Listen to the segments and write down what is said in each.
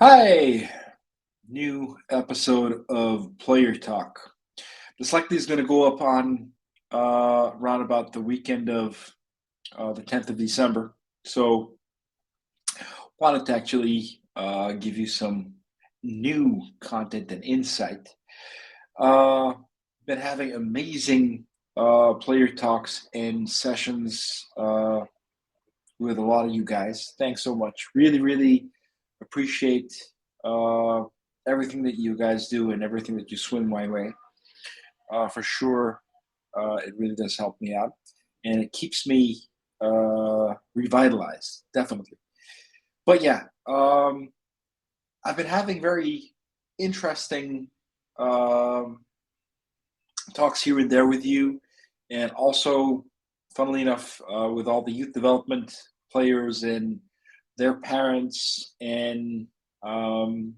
Hi, new episode of Player Talk. This likely is going to go up on around about the weekend of the 10th of December. So, wanted to actually give you some new content and insight. Uh, been having amazing player talks and sessions with a lot of you guys. Thanks so much. Really, really appreciate uh, everything that you guys do and everything that you swing my way. For sure, it really does help me out, and it keeps me revitalized, definitely. But yeah, I've been having very interesting um, talks here and there with you, and also, funnily enough, with all the youth development players and their parents and um,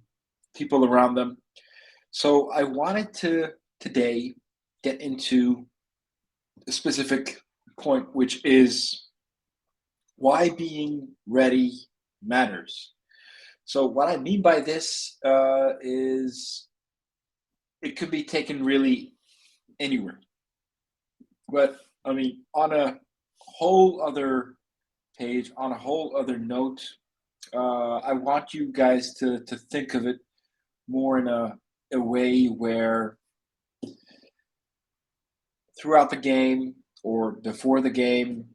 people around them. So I wanted to today get into a specific point, which is why being ready matters. So what I mean by this is it could be taken really anywhere, but I mean on a whole other page, on a whole other note. I want you guys to think of it more in a way where throughout the game or before the game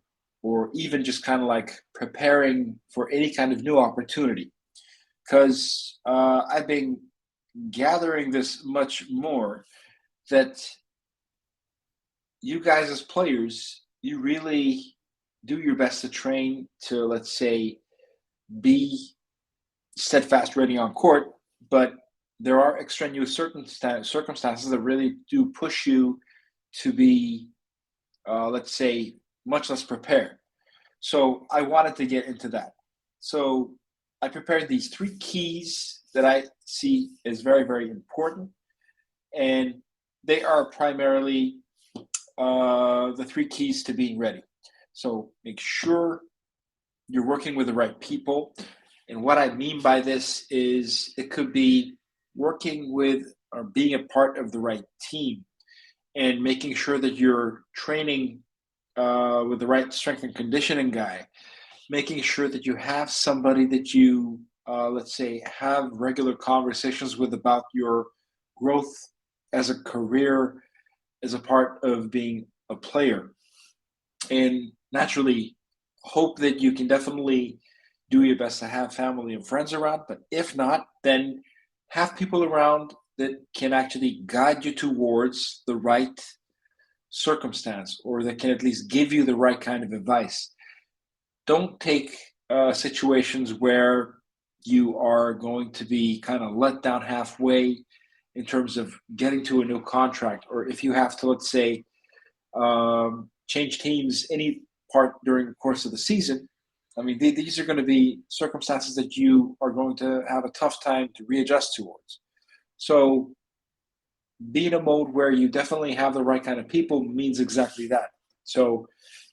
or even just kind of like preparing for any kind of new opportunity because I've been gathering this much more that you guys as players, you really do your best to train to, let's say, be steadfast ready on court, but there are extraneous circumstances that really do push you to be, let's say, much less prepared. So I wanted to get into that. So I prepared these three keys that I see as very, very important. And they are primarily the three keys to being ready. So make sure you're working with the right people. And what I mean by this is it could be working with or being a part of the right team and making sure that you're training with the right strength and conditioning guy, making sure that you have somebody that you, let's say, have regular conversations with about your growth as a career, as a part of being a player. And naturally, hope that you can definitely do your best to have family and friends around. But if not, then have people around that can actually guide you towards the right circumstance or that can at least give you the right kind of advice. Don't take situations where you are going to be kind of let down halfway in terms of getting to a new contract, or if you have to, let's say, change teams any part during the course of the season. I mean, these are going to be circumstances that you are going to have a tough time to readjust towards. So, be in a mode where you definitely have the right kind of people means exactly that. So,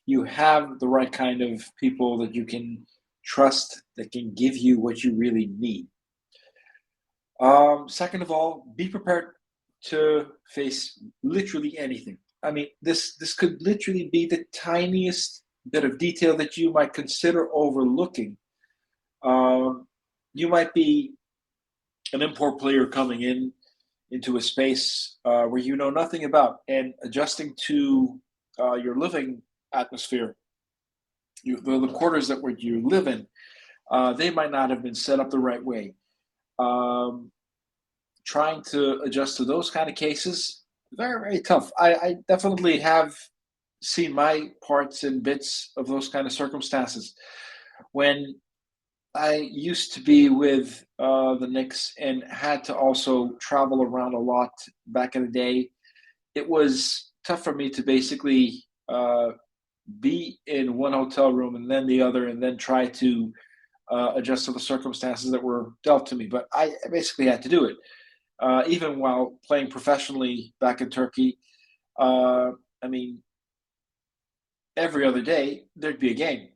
you have the right kind of people that you can trust that can give you what you really need. Second of all, be prepared to face literally anything. I mean, this could literally be the tiniest bit of detail that you might consider overlooking. Um, you might be an import player coming into a space where you know nothing about and adjusting to your living atmosphere. The quarters that where you live in, they might not have been set up the right way. Um, Trying to adjust to those kind of cases, very, very tough. I definitely have seen my parts and bits of those kind of circumstances. When I used to be with the Knicks and had to also travel around a lot back in the day, it was tough for me to basically be in one hotel room and then the other, and then try to adjust to the circumstances that were dealt to me. But I basically had to do it. Even while playing professionally back in Turkey, uh, I mean, every other day there'd be a game,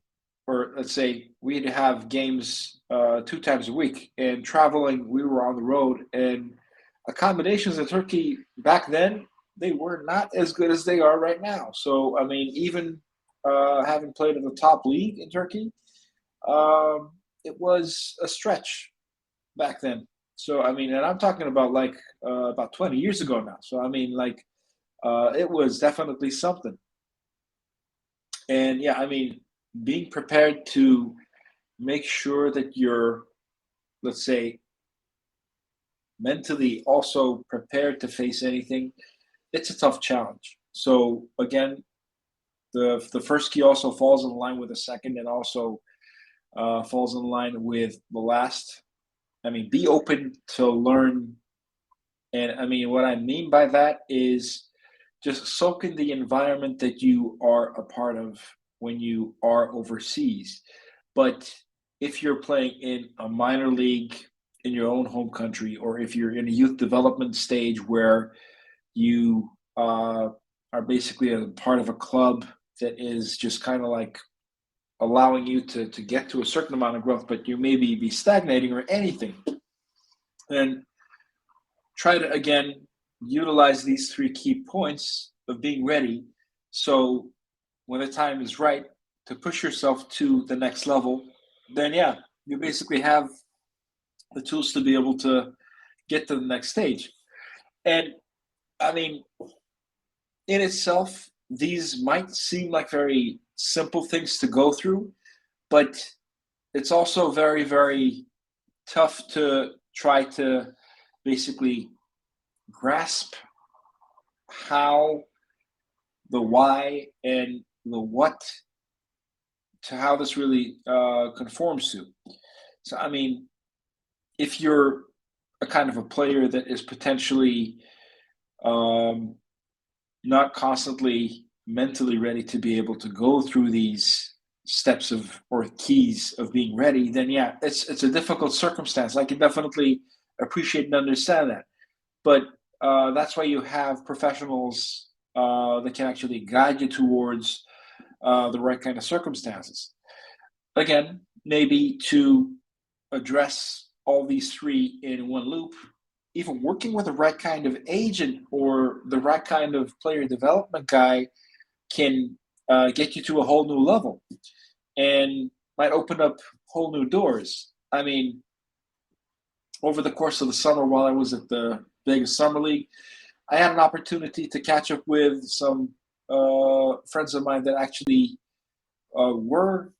or let's say we'd have games 2 times a week, and traveling, we were on the road, and accommodations in Turkey back then, they were not as good as they are right now. So I mean, even having played in the top league in Turkey, um, it was a stretch back then. So I mean, and I'm talking about like about 20 years ago now. So I mean, like it was definitely something. And yeah, I mean, being prepared to make sure that you're, let's say, mentally also prepared to face anything, it's a tough challenge. So again, the first key also falls in line with the second, and also falls in line with the last. I mean, be open to learn. And I mean, what I mean by that is just soak in the environment that you are a part of when you are overseas. But if you're playing in a minor league in your own home country, or if you're in a youth development stage where you are basically a part of a club that is just kind of like allowing you to get to a certain amount of growth, but you maybe be stagnating or anything, then try to again utilize these three key points of being ready. So when the time is right to push yourself to the next level, then yeah, you basically have the tools to be able to get to the next stage. And I mean, in itself, these might seem like very simple things to go through, but it's also very, very tough to try to basically grasp how the why and the what to how this really conforms to. So, I mean, if you're a kind of a player that is potentially um, not constantly mentally ready to be able to go through these steps of or keys of being ready, then yeah, it's a difficult circumstance. I can definitely appreciate and understand that, but that's why you have professionals that can actually guide you towards the right kind of circumstances. Again, maybe to address all these three in one loop, even working with the right kind of agent or the right kind of player development guy can get you to a whole new level and might open up whole new doors. I mean, over the course of the summer, while I was at the Vegas Summer League, I had an opportunity to catch up with some friends of mine that actually were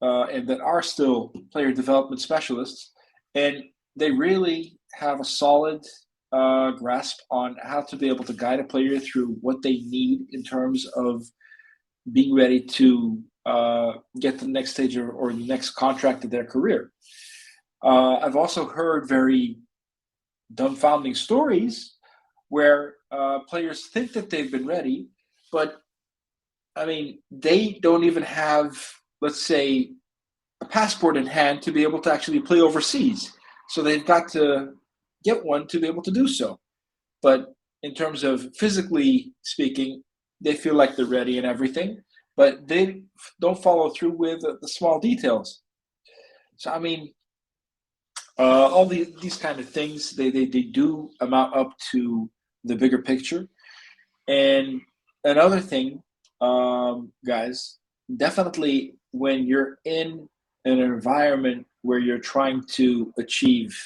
and that are still player development specialists, and they really have a solid grasp on how to be able to guide a player through what they need in terms of being ready to get to the next stage or the next contract of their career. I've also heard very dumbfounding stories where players think that they've been ready, but I mean, they don't even have, let's say, a passport in hand to be able to actually play overseas. So they've got to get one to be able to do so. But in terms of physically speaking, they feel like they're ready and everything, but they don't follow through with the small details. So I mean, all these kind of things they do amount up to the bigger picture. And another thing, guys, definitely when you're in an environment where you're trying to achieve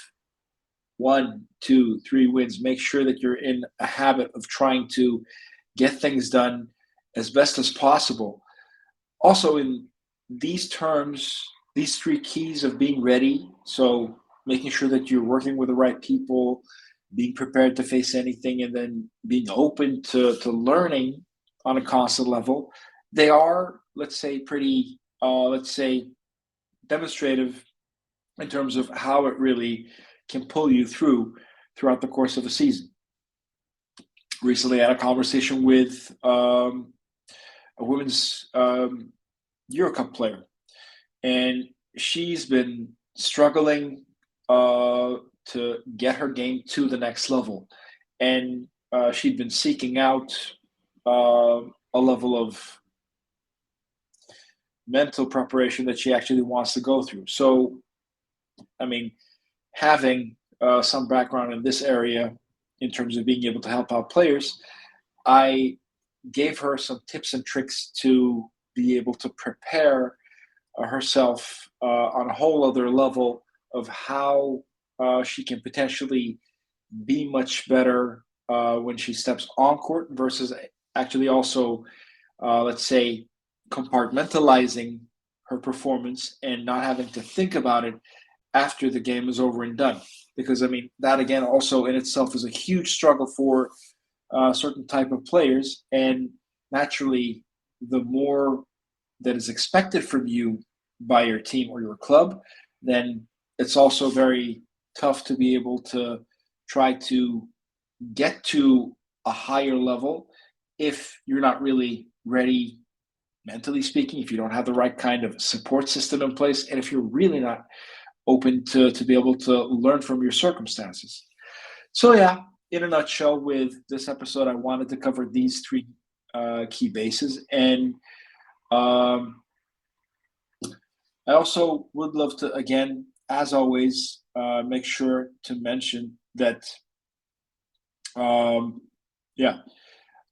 1, 2, 3 wins, make sure that you're in a habit of trying to get things done as best as possible. Also, in these terms, these three keys of being ready, so making sure that you're working with the right people, being prepared to face anything, and then being open to learning on a constant level, they are, let's say, pretty, let's say, demonstrative in terms of how it really can pull you throughout the course of a season. Recently, I had a conversation with a women's Euro Cup player, and she's been struggling to get her game to the next level, and she'd been seeking out a level of mental preparation that she actually wants to go through. So, I mean, having some background in this area in terms of being able to help out players, I gave her some tips and tricks to be able to prepare herself on a whole other level of how she can potentially be much better when she steps on court versus actually also, let's say, compartmentalizing her performance and not having to think about it after the game is over and done. Because, I mean, that again also in itself is a huge struggle for certain type of players. And naturally, the more that is expected from you by your team or your club, then it's also very tough to be able to try to get to a higher level if you're not really ready mentally speaking, if you don't have the right kind of support system in place, and if you're really not open to be able to learn from your circumstances. So yeah, in a nutshell, with this episode, I wanted to cover these three key bases, and um, I also would love to, again, as always, make sure to mention that, um, yeah,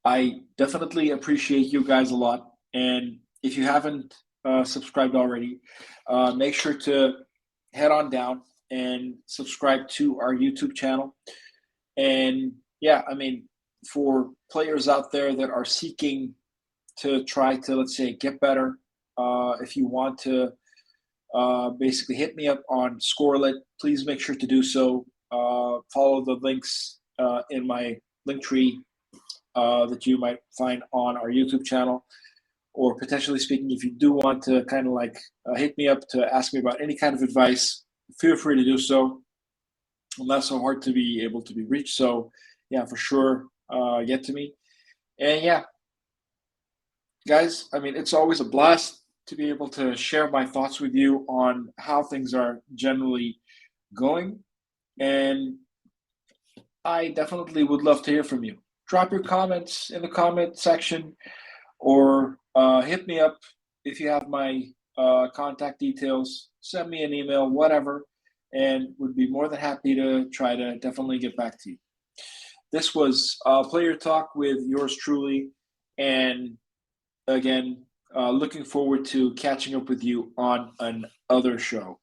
I definitely appreciate you guys a lot. And if you haven't subscribed already, make sure to head on down and subscribe to our YouTube channel. And yeah, I mean, for players out there that are seeking to try to, let's say, get better, if you want to basically hit me up on Scorelet, please make sure to do so. Follow the links in my link tree that you might find on our YouTube channel. Or potentially speaking, if you do want to kind of like hit me up to ask me about any kind of advice, feel free to do so. I'm not so hard to be able to be reached. So yeah, for sure, get to me. And yeah, guys, I mean, it's always a blast to be able to share my thoughts with you on how things are generally going. And I definitely would love to hear from you. Drop your comments in the comment section or hit me up if you have my contact details. Send me an email, whatever, and would be more than happy to try to definitely get back to you. This was Player Talk with yours truly. And again, looking forward to catching up with you on another show.